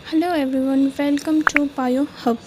Hello everyone, welcome to bio hub.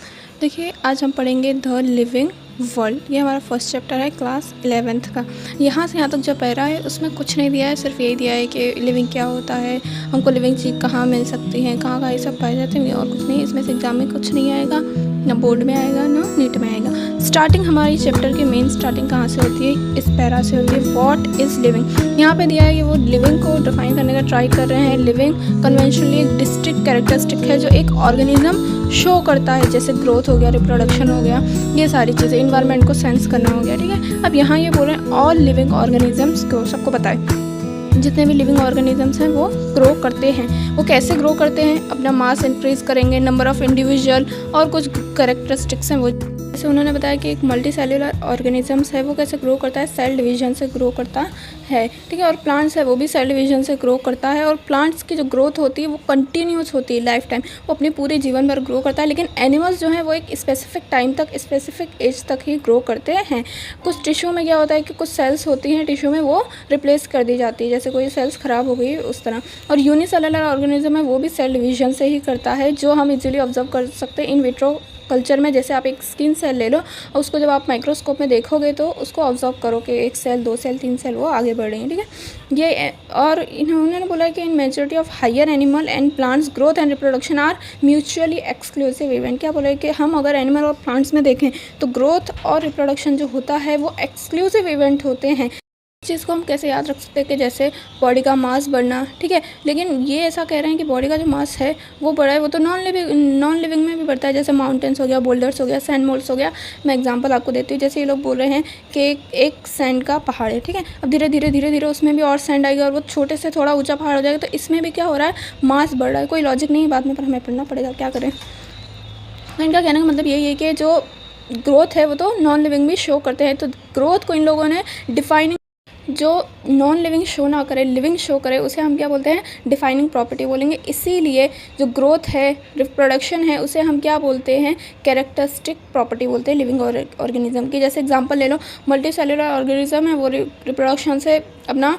देखिए, आज हम पढ़ेंगे द लिविंग वर्ल्ड। ये हमारा फर्स्ट चैप्टर है क्लास 11th का। यहाँ से यहाँ तक जो पैरा है उसमें कुछ नहीं दिया है, सिर्फ यही दिया है कि लिविंग क्या होता है, हमको लिविंग चीज़ कहाँ मिल सकती है, कहाँ ये सब पाए जाते हैं, और कुछ नहीं। इसमें से एग्जाम में कुछ नहीं आएगा, ना बोर्ड में आएगा ना नीट में आएगा। स्टार्टिंग हमारी चैप्टर की मेन स्टार्टिंग कहाँ से होती है? इस पैरा से होती है। What is living. यहाँ पे दिया है कि वो लिविंग को डिफाइन करने का ट्राई कर रहे हैं। लिविंग कन्वेंशनली एक डिस्ट्रिक्ट कैरेक्टरिस्टिक है जो एक ऑर्गेनिज्म शो करता है, जैसे ग्रोथ हो गया, रिप्रोडक्शन हो गया, ये सारी चीज़ें, इन्वायरमेंट को सेंस करना हो गया। ठीक है, अब यहाँ ये बोल रहे हैं ऑल लिविंग ऑर्गेनिजम्स को, सबको पता है जितने भी लिविंग ऑर्गेनिजम्स हैं वो ग्रो करते हैं। वो कैसे ग्रो करते हैं? अपना मास इंक्रीज करेंगे, नंबर ऑफ इंडिविजुअल और कुछ कैरेक्टरिस्टिक्स हैं वो। जैसे उन्होंने बताया कि एक मल्टी सेल्यूलर ऑर्गेनिजम्स है वो कैसे ग्रो करता है, सेल डिवीजन से ग्रो करता है। ठीक है, और प्लांट्स है वो भी सेल डिवीजन से ग्रो करता है। और प्लांट्स की जो ग्रोथ होती है वो कंटिन्यूस होती है, लाइफ टाइम, वो अपने पूरे जीवन भर ग्रो करता है। लेकिन एनिमल्स जो है वो एक स्पेसिफिक टाइम तक, स्पेसिफिक एज तक ही ग्रो करते हैं। कुछ टिश्यू में क्या होता है कि कुछ सेल्स होती हैं टिश्यू में, वो रिप्लेस कर दी जाती है, जैसे कोई सेल्स ख़राब हो गई उस तरह। और यूनिसेलुलर ऑर्गेनिज्म है वो भी सेल डिवीजन से ही करता है, जो हम इजीली ऑब्जर्व कर सकते हैं इन विट्रो कल्चर में। जैसे आप एक स्किन सेल ले लो और उसको जब आप माइक्रोस्कोप में देखोगे तो उसको ऑब्जर्व करो कि एक सेल, दो सेल, तीन सेल वो आगे बढ़ रहे हैं। ठीक है, ये और इन्होंने बोला कि in majority of higher animal and plants growth and reproduction are mutually exclusive event. क्या बोला है कि हम अगर एनिमल और प्लांट्स में देखें तो ग्रोथ और रिप्रोडक्शन जो होता है वो एक्सक्लूसिव इवेंट होते हैं। इस चीज़ को हम कैसे याद रख सकते हैं कि जैसे बॉडी का मास बढ़ना, ठीक है, लेकिन ये ऐसा कह रहे हैं कि बॉडी का जो मास है वो बढ़ा है, वो तो नॉन लिविंग में भी बढ़ता है, जैसे माउंटेन्स हो गया, बोल्डर्स हो गया, सैंड मोल्ड्स हो गया। मैं एग्जांपल आपको देती हूँ। जैसे ये लोग बोल रहे हैं कि एक सैंड का पहाड़ है, ठीक है, अब धीरे धीरे उसमें भी और सैंड आएगा और वो छोटे से थोड़ा ऊँचा पहाड़ हो जाएगा, तो इसमें भी क्या हो रहा है, मास बढ़ रहा है। कोई लॉजिक नहीं है बाद में, पर हमें पढ़ना पड़ेगा, क्या करें। तो इनका कहने का मतलब यही है कि जो ग्रोथ है वो तो नॉन लिविंग भी शो करते हैं। तो ग्रोथ को इन लोगों ने डिफाइनिंग, जो नॉन लिविंग शो ना करे, लिविंग शो करे, उसे हम क्या बोलते हैं? डिफाइनिंग प्रॉपर्टी बोलेंगे। इसीलिए जो ग्रोथ है, रिप्रोडक्शन है, उसे हम क्या बोलते हैं? कैरेक्टरिस्टिक प्रॉपर्टी बोलते हैं लिविंग ऑर्गेनिज्म की। जैसे एग्जांपल ले लो, मल्टी सेल्यूलर ऑर्गेनिज्म है वो रिप्रोडक्शन से अपना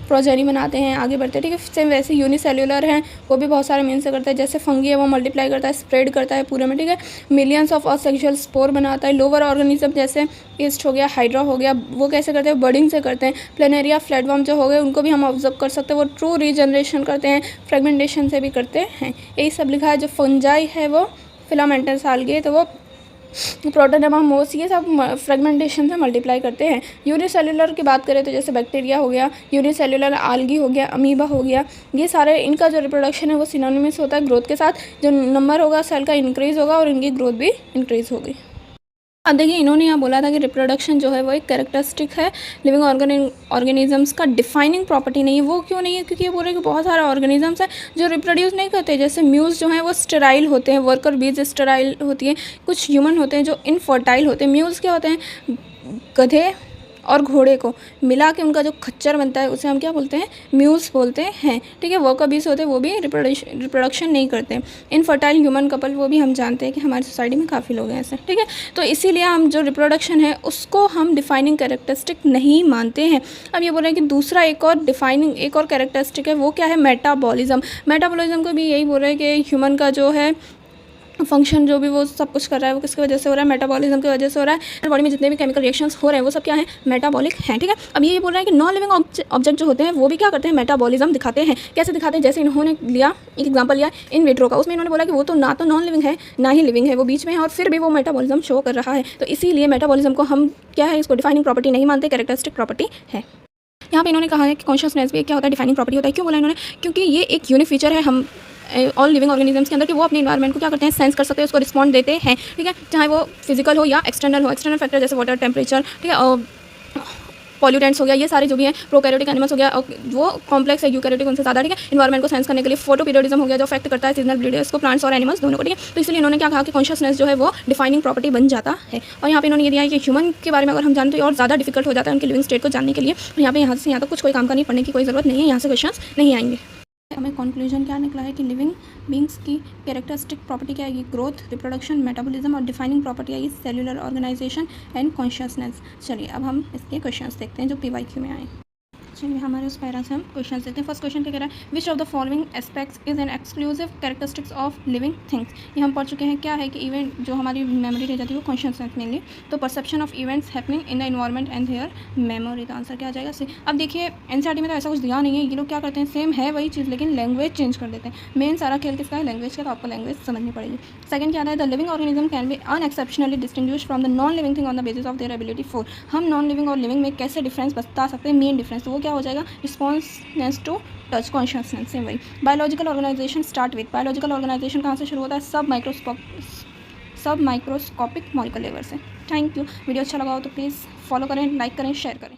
प्रोजेनी बनाते हैं, आगे बढ़ते हैं। ठीक है, सेम वैसे यूनिसेल्यूलर हैं वो भी बहुत सारे मीन से करते हैं। जैसे फंगी है वो मल्टीप्लाई करता है, स्प्रेड करता है पूरे में। ठीक है, मिलियंस ऑफ असेक्सुअल स्पोर बनाता है। लोअर ऑर्गेनिज्म जैसे ईस्ट हो गया, हाइड्रा हो गया, वो कैसे करते हैं? बर्डिंग से करते हैं। प्लेनेरिया, फ्लैटवर्म जो हो गए उनको भी हम ऑब्जर्व कर सकते हैं, वो ट्रू रीजनरेशन करते हैं, फ्रेगमेंटेशन से भी करते हैं। यही सब लिखा है। जो फंजाई है वो फिलामेंटस आल्गे, तो वो प्रोटोनेमा, मोस, ये सब फ्रेगमेंटेशन से मल्टीप्लाई करते हैं। यूनिसेल्युलर की बात करें तो जैसे बैक्टीरिया हो गया, यूनिसेल्युलर आल्गी हो गया, अमीबा हो गया, ये सारे, इनका जो रिप्रोडक्शन है वो सिनोनिमस होता है ग्रोथ के साथ। जो नंबर होगा सेल का इंक्रीज़ होगा और इनकी ग्रोथ भी इंक्रीज़ होगी। अब देखिए, इन्होंने यहाँ बोला था कि रिप्रोडक्शन जो है वो एक कैरेक्टरिस्टिक है लिविंग ऑर्गेनिजम्स का, डिफाइनिंग प्रॉपर्टी नहीं है। वो क्यों नहीं है? क्योंकि ये बोल रहे हैं कि बहुत सारे ऑर्गेनिजम्स हैं जो रिप्रोड्यूस नहीं करते। जैसे म्यूज़ जो हैं वो स्टेराइल होते हैं, वर्कर बीज स्टेराइल होती है, कुछ ह्यूमन होते हैं जो इनफर्टाइल होते हैं। म्यूज़ क्या होते हैं? गधे और घोड़े को मिला के उनका जो खच्चर बनता है उसे हम क्या बोलते हैं? म्यूज़ बोलते हैं। ठीक है, वर्कर बीज होते हैं वो भी रिप्रोडक्शन नहीं करते। इनफर्टाइल ह्यूमन कपल, वो भी हम जानते हैं कि हमारी सोसाइटी में काफ़ी लोग हैं ऐसे। ठीक है, तो इसीलिए हम जो रिप्रोडक्शन है उसको हम डिफाइनिंग कैरेक्टरिस्टिक नहीं मानते हैं। अब ये बोल रहे हैं कि दूसरा एक और कैरेक्टरिस्टिक है, वो क्या है? मेटाबॉलिज्म। मेटाबॉलिज्म को भी यही बोल रहे हैं कि ह्यूमन का जो है फंक्शन, जो भी वो सब कुछ कर रहा है वो किसकी वजह से हो रहा है? मेटाबॉलिज्म की वजह से हो रहा है। बॉडी में जितने भी केमिकल रिएक्शंस हो रहे हैं वो सब क्या है? मेटाबॉलिक हैं। ठीक है, अब ये बोल रहा है कि नॉन लिविंग ऑब्जेक्ट जो होते हैं वो भी क्या करते हैं? मेटाबॉलिज्म दिखाते हैं। कैसे दिखाते हैं? जैसे इन्होंने लिया एक एग्जांपल लिया इन विट्रो का, उसमें इन्होंने बोला कि वो तो ना तो नॉन लिविंग है ना ही लिविंग है, वो बीच में है, और फिर भी वो मेटाबॉलिज्म शो कर रहा है। तो इसीलिए मेटाबॉलिज्म को हम क्या है? इसको डिफाइनिंग प्रॉपर्टी नहीं मानते, कैरेक्टरिस्टिक प्रॉपर्टी है। यहाँ पे इन्होंने कहा है कि कॉन्शियसनेस भी क्या होता है? डिफाइनिंग प्रॉपर्टी होता है। क्यों बोला इन्होंने? क्योंकि ये एक यूनिक फीचर है हम ऑल लिविंग ऑर्गेनिजम्स के अंदर कि वो अपने इन्वायरमेंट को क्या करते हैं? सेंस कर सकते हैं, उसको रिस्पॉन्ड देते हैं। ठीक है, चाहे वो फिजिकल हो या एक्सटर्नल हो। एक्सटर्नल फैक्टर जैसे वाटर, टेम्परेचर, ठीक है, पॉल्यूटेंट्स हो गया, ये सारे जो भी हैं, प्रोकैरियोटिक एनिमल्स हो गया, वो कॉम्प्लेक्स है, यूकैरियोटिक उनसे ज़्यादा। ठीक है, इन्वायरमेंट को सेंस करने के लिए फोटोपीरियोडिज्म हो गया जो अफेक्ट करता है सीजनल ब्रीडर्स को, प्लांट्स और एनिमल्स दोनों को। ठीक है, तो इसलिए इन्होंने क्या कहा कि कॉन्शियसनेस जो है वो डिफाइनिंग प्रॉपर्टी बन जाता है। और यहाँ पे इन्होंने ये दिया है कि ह्यूमन के बारे में अगर हम जानते हैं और ज़्यादा डिफिकल्ट हो जाता है उनके लिविंग स्टेट को जानने के लिए। तो यहाँ से यहाँ तक कुछ कोई काम का नहीं, पढ़ने की कोई ज़रूरत नहीं है, यहाँ से क्वेश्चन नहीं आएंगे। हमें कंक्लूजन क्या निकला है कि लिविंग बींग्स की कैरेक्टरिस्टिक प्रॉपर्टी क्या आएगी? ग्रोथ, रिप्रोडक्शन, मेटाबॉलिज्म, और डिफाइनिंग प्रॉपर्टी आएगी सेल्युलर ऑर्गेनाइजेशन एंड कॉन्शियसनेस। चलिए अब हम इसके क्वेश्चंस देखते हैं जो PYQ में आए। चलिए हमारे उस पैरा से हम क्वेश्चन देखते हैं। फर्स्ट क्वेश्चन क्या कह रहा है, which of the following aspects is an exclusive characteristics of living things. ये हम पढ़ चुके हैं क्या है कि इवेंट जो हमारी मेमोरी रह जाती है वो कॉन्शियसनेस मेनली, तो perception of events happening in the environment and there memory. का आंसर क्या आ जाएगा सी। अब देखिए एनसीईआरटी में तो ऐसा कुछ दिया नहीं है, ये लोग क्या करते हैं सेम है वही चीज़ लेकिन लैंग्वेज चेंज कर देते हैं। मेन सारा खेल किसका है, लैंग्वेज का, तो आपको लैंग्वेज समझनी पड़ेगी। सेकंड क्या आता है, the living organism can be unexceptionally distinguish from the non living thing on the basis of their ability for. हम नॉन लिविंग और लिविंग में कैसे डिफरेंस बता सकते हैं, मेन डिफरेंस, तो वो क्या हो जाएगा, responsiveness to touch, consciousness, same वही। Biological organisation start with, biological organisation कहाँ से शुरू होता है, सब माइक्रोस्कोपिक मॉलिक्यूलर लेवल से। Thank you. वीडियो अच्छा लगा हो तो प्लीज़ फॉलो करें, लाइक करें, शेयर करें।